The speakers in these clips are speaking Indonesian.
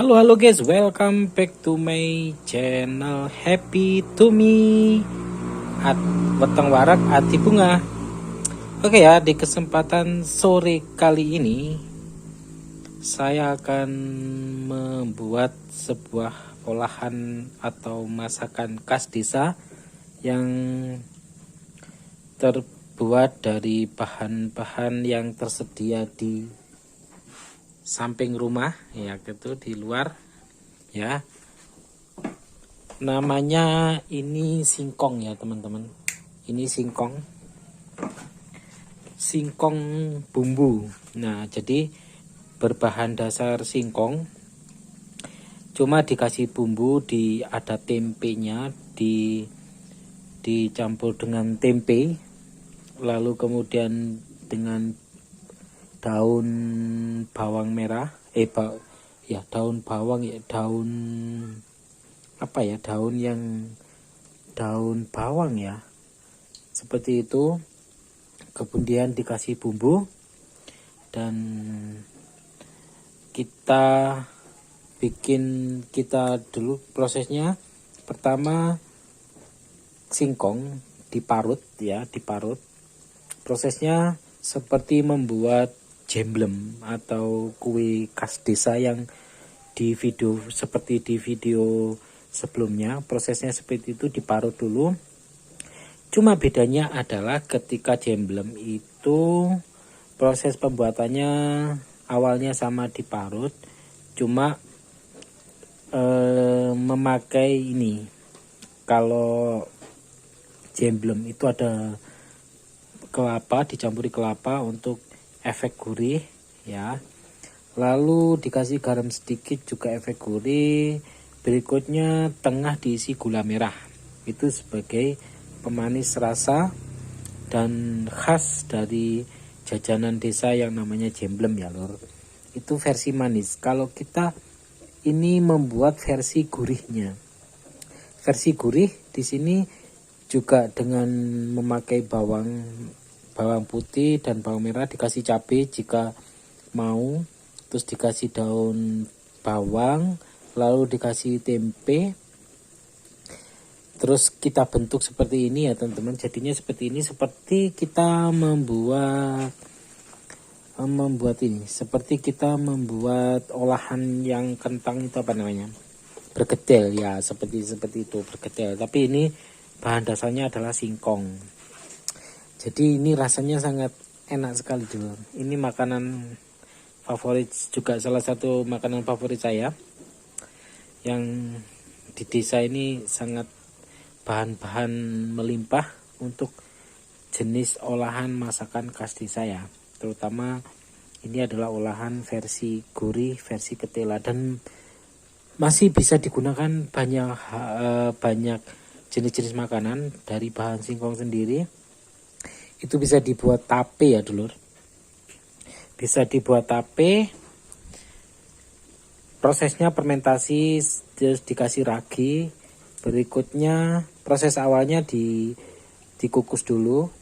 Halo guys, welcome back to my channel Happy to Me at Weteng Warak Ati Bunga. Oke ya, di kesempatan sore kali ini saya akan membuat sebuah olahan atau masakan khas desa yang terbuat dari bahan-bahan yang tersedia di samping rumah ya, gitu, di luar ya. Namanya ini singkong ya teman-teman. Ini singkong bumbu. Nah, jadi berbahan dasar singkong, cuma dikasih bumbu, ada tempenya, dicampur dengan tempe, lalu kemudian dengan daun bawang merah, daun bawang ya, daun bawang ya, seperti itu. Kemudian dikasih bumbu dan kita dulu prosesnya. Pertama, singkong diparut. Prosesnya seperti membuat jemblem atau kue khas desa yang seperti di video sebelumnya. Prosesnya seperti itu, diparut dulu. Cuma bedanya adalah ketika jemblem itu proses pembuatannya awalnya sama diparut, cuma memakai ini. Kalau jemblem itu ada kelapa, dicampuri kelapa untuk efek gurih ya. Lalu dikasih garam sedikit juga efek gurih. Berikutnya tengah diisi gula merah. Itu sebagai pemanis rasa dan khas dari jajanan desa yang namanya jemblem ya lor. Itu versi manis. Kalau kita ini membuat versi gurihnya. Versi gurih di sini juga dengan memakai bawang putih dan bawang merah, dikasih cabai jika mau, terus dikasih daun bawang, lalu dikasih tempe, terus kita bentuk seperti ini ya teman-teman. Jadinya seperti ini, seperti kita membuat olahan yang kentang itu, apa namanya, bergedel ya, seperti itu, bergedel. Tapi ini bahan dasarnya adalah singkong. Jadi ini rasanya sangat enak sekali dulu. Ini makanan favorit juga, salah satu makanan favorit saya. Yang di desa ini sangat bahan-bahan melimpah untuk jenis olahan masakan khas desa ya. Terutama ini adalah olahan versi gurih, versi ketela, dan masih bisa digunakan banyak jenis-jenis makanan dari bahan singkong sendiri. Itu bisa dibuat tape ya dulur. Bisa dibuat tape. Prosesnya fermentasi, terus dikasih ragi. Berikutnya proses awalnya dikukus dulu.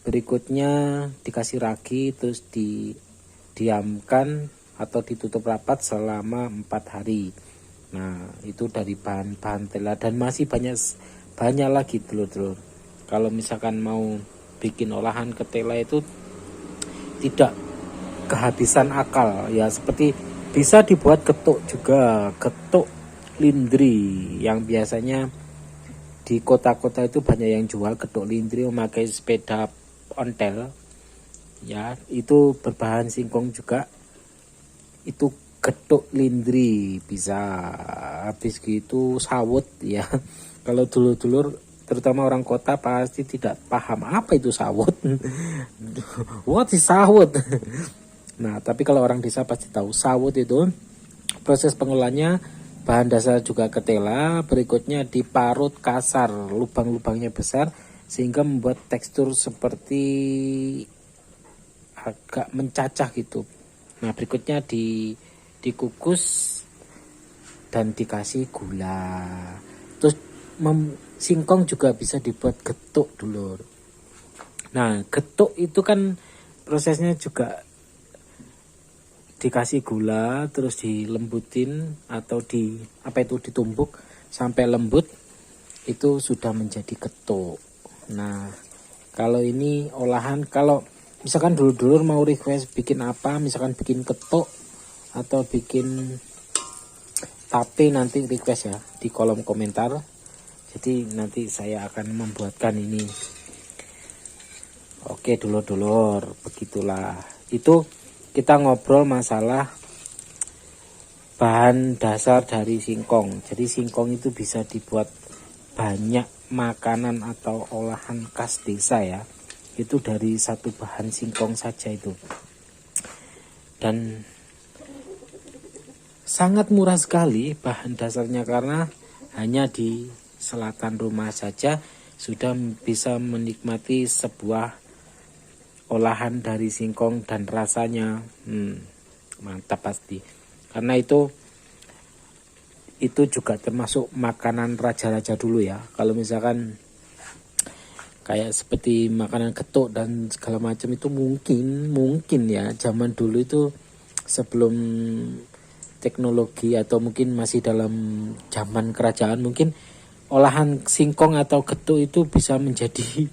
Berikutnya dikasih ragi, terus didiamkan atau ditutup rapat selama 4 hari. Nah, itu dari bahan-bahan tela, dan masih banyak lagi dulur-dulur. Kalau misalkan mau bikin olahan ketela itu tidak kehabisan akal ya. Seperti bisa dibuat getuk juga, getuk lindri, yang biasanya di kota-kota itu banyak yang jual getuk lindri memakai sepeda ontel ya. Itu berbahan singkong juga, itu getuk lindri bisa. Habis gitu sawut ya. Kalau dulur-dulur terutama orang kota pasti tidak paham apa itu sawut. What is sawut? Nah, tapi kalau orang desa pasti tahu. Sawut itu proses pengolahannya, bahan dasar juga ketela, berikutnya diparut kasar, lubang-lubangnya besar sehingga membuat tekstur seperti agak mencacah gitu. Nah, berikutnya dikukus dan dikasih gula. Terus singkong juga bisa dibuat getuk dulur. Nah, getuk itu kan prosesnya juga dikasih gula terus dilembutin atau ditumbuk sampai lembut, itu sudah menjadi getuk. Nah, kalau ini olahan, kalau misalkan dulur-dulur mau request bikin apa, misalkan bikin getuk atau bikin tape, nanti request ya di kolom komentar. Jadi nanti saya akan membuatkan ini. Oke dulur-dulur, begitulah. Itu kita ngobrol masalah bahan dasar dari singkong. Jadi singkong itu bisa dibuat banyak makanan atau olahan khas desa ya. Itu dari satu bahan singkong saja itu. Dan sangat murah sekali bahan dasarnya, karena hanya di selatan rumah saja sudah bisa menikmati sebuah olahan dari singkong dan rasanya mantap pasti. Karena itu juga termasuk makanan raja-raja dulu ya. Kalau misalkan kayak seperti makanan getuk dan segala macam itu mungkin ya zaman dulu itu sebelum teknologi atau mungkin masih dalam zaman kerajaan, mungkin olahan singkong atau getuk itu bisa menjadi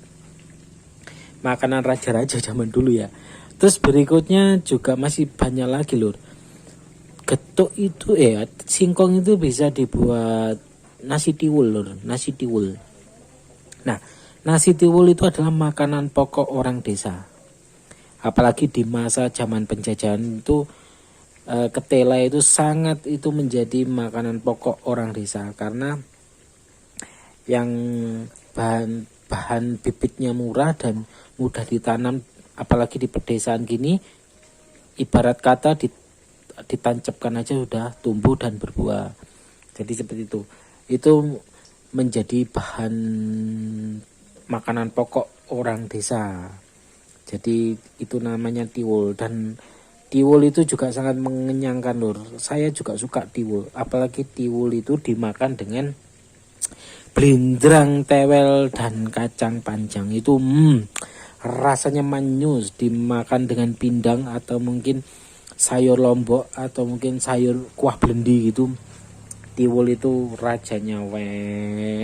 makanan raja-raja zaman dulu ya. Terus berikutnya juga masih banyak lagi lur. Getuk itu singkong itu bisa dibuat nasi tiwul lur, nasi tiwul. Nah, nasi tiwul itu adalah makanan pokok orang desa. Apalagi di masa zaman penjajahan itu ketela itu sangat itu menjadi makanan pokok orang desa, karena yang bahan bibitnya murah dan mudah ditanam, apalagi di pedesaan gini, ibarat kata ditancapkan aja sudah tumbuh dan berbuah. Jadi seperti itu menjadi bahan makanan pokok orang desa. Jadi itu namanya tiwul, dan tiwul itu juga sangat mengenyangkan lur. Saya juga suka tiwul, apalagi tiwul itu dimakan dengan blindrang, tewel, dan kacang panjang. Itu rasanya manyus, dimakan dengan pindang atau mungkin sayur lombok atau mungkin sayur kuah blendi gitu. Tiwul itu rajanya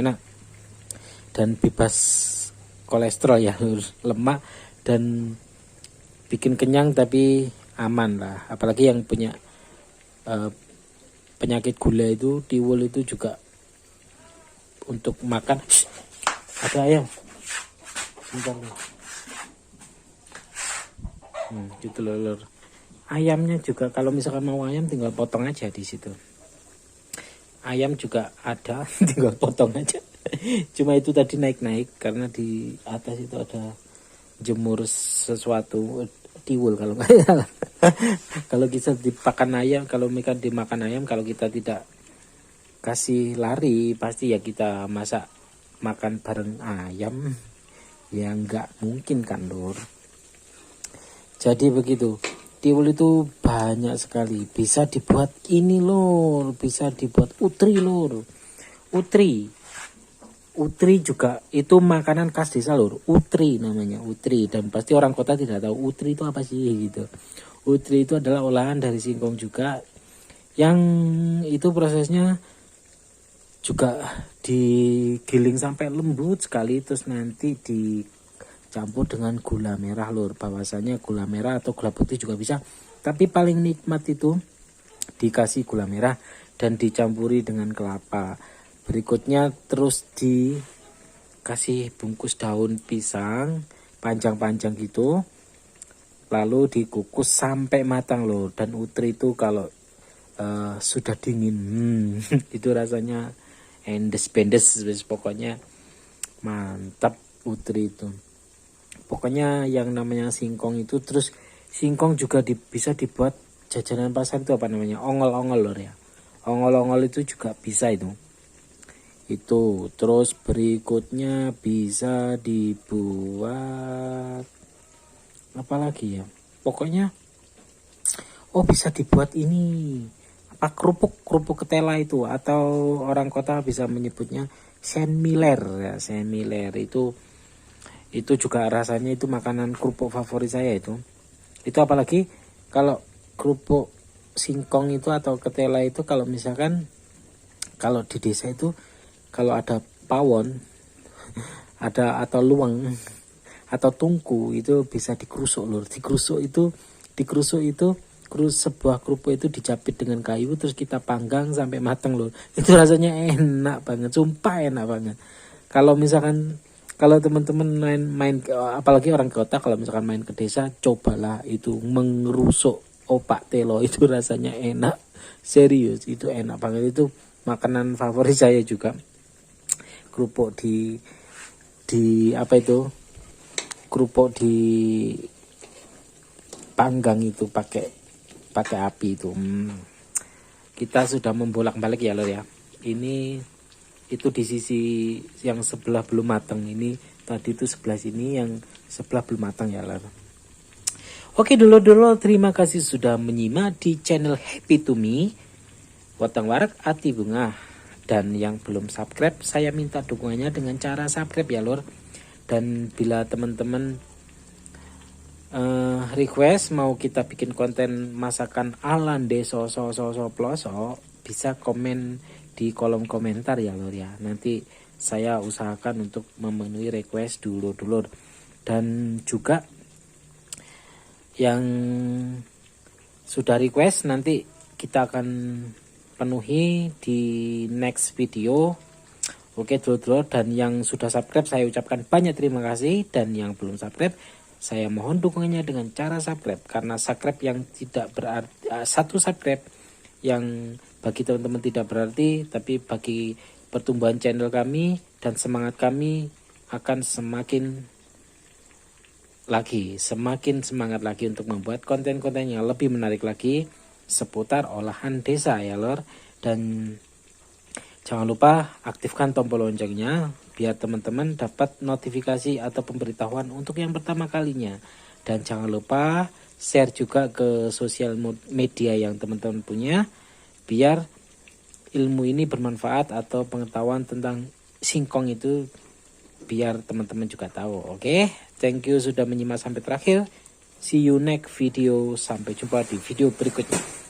enak dan bebas kolesterol ya, lemak, dan bikin kenyang tapi aman lah. Apalagi yang punya penyakit gula itu, tiwul itu juga untuk makan. Ada ayam sebentar gitu lor. Ayamnya juga kalau misalkan mau ayam tinggal potong aja di situ. Ayam juga ada tinggal potong aja. Cuma itu tadi naik-naik karena di atas itu ada jemur sesuatu, tiwul kalau nggak salah. Kalau kita dimakan ayam, kalau mereka dimakan ayam, kalau kita tidak kasih lari pasti ya kita makan bareng ayam ya, nggak mungkin kan lur. Jadi begitu, tiwul itu banyak sekali, bisa dibuat ini lur, bisa dibuat utri lur. Utri juga itu makanan khas desa lur, utri namanya, utri. Dan pasti orang kota tidak tahu utri itu apa sih gitu. Utri itu adalah olahan dari singkong juga, yang itu prosesnya juga digiling sampai lembut sekali, terus nanti dicampur dengan gula merah lur. Bahwasanya gula merah atau gula putih juga bisa, tapi paling nikmat itu dikasih gula merah dan dicampuri dengan kelapa. Berikutnya terus dikasih bungkus daun pisang panjang-panjang gitu, lalu dikukus sampai matang lur. Dan utri itu kalau sudah dingin itu rasanya endes-pendes, pokoknya mantap utri itu. Pokoknya yang namanya singkong itu, terus singkong juga bisa dibuat jajanan pasar itu apa namanya, ongol-ongol lor ya. Ongol-ongol itu juga bisa itu. Terus berikutnya bisa dibuat apa lagi ya, pokoknya bisa dibuat ini apa, kerupuk ketela itu, atau orang kota bisa menyebutnya senmiler ya. Senmiler itu juga rasanya itu makanan kerupuk favorit saya itu apalagi kalau kerupuk singkong itu atau ketela itu kalau misalkan kalau di desa itu kalau ada pawon ada atau luweng atau tungku itu bisa dikerusuk lur. Dikerusuk itu sebuah kerupuk itu dijepit dengan kayu terus kita panggang sampai mateng lur. Itu rasanya enak banget, sumpah enak banget. Kalau misalkan kalau teman-teman main apalagi orang kota kalau misalkan main ke desa cobalah itu mengerusuk opak telo itu rasanya enak. Serius itu enak banget, itu makanan favorit saya juga. Kerupuk di apa itu? Kerupuk di panggang itu pakai api itu. Kita sudah membolak-balik ya lor ya. Ini itu di sisi yang sebelah belum matang, ini tadi itu sebelah sini yang sebelah belum matang ya lor. Oke dulu terima kasih sudah menyimak di channel Happy to Me Watang Warak Ati Bunga. Dan yang belum subscribe saya minta dukungannya dengan cara subscribe ya lor. Dan bila teman-teman request mau kita bikin konten masakan ala deso ploso, bisa komen di kolom komentar ya lor ya. Nanti saya usahakan untuk memenuhi request dulur-dulur. Dan juga yang sudah request nanti kita akan penuhi di next video. Oke dulur-dulur, dan yang sudah subscribe saya ucapkan banyak terima kasih, dan yang belum subscribe saya mohon dukungannya dengan cara subscribe, karena subscribe yang tidak berarti satu subscribe yang bagi teman-teman tidak berarti, tapi bagi pertumbuhan channel kami dan semangat kami akan semakin semangat lagi untuk membuat konten-konten yang lebih menarik lagi seputar olahan desa ya lor. Dan jangan lupa aktifkan tombol loncengnya biar teman-teman dapat notifikasi atau pemberitahuan untuk yang pertama kalinya. Dan jangan lupa share juga ke sosial media yang teman-teman punya biar ilmu ini bermanfaat atau pengetahuan tentang singkong itu biar teman-teman juga tahu. Oke, thank you sudah menyimak sampai terakhir. See you next video. Sampai jumpa di video berikutnya.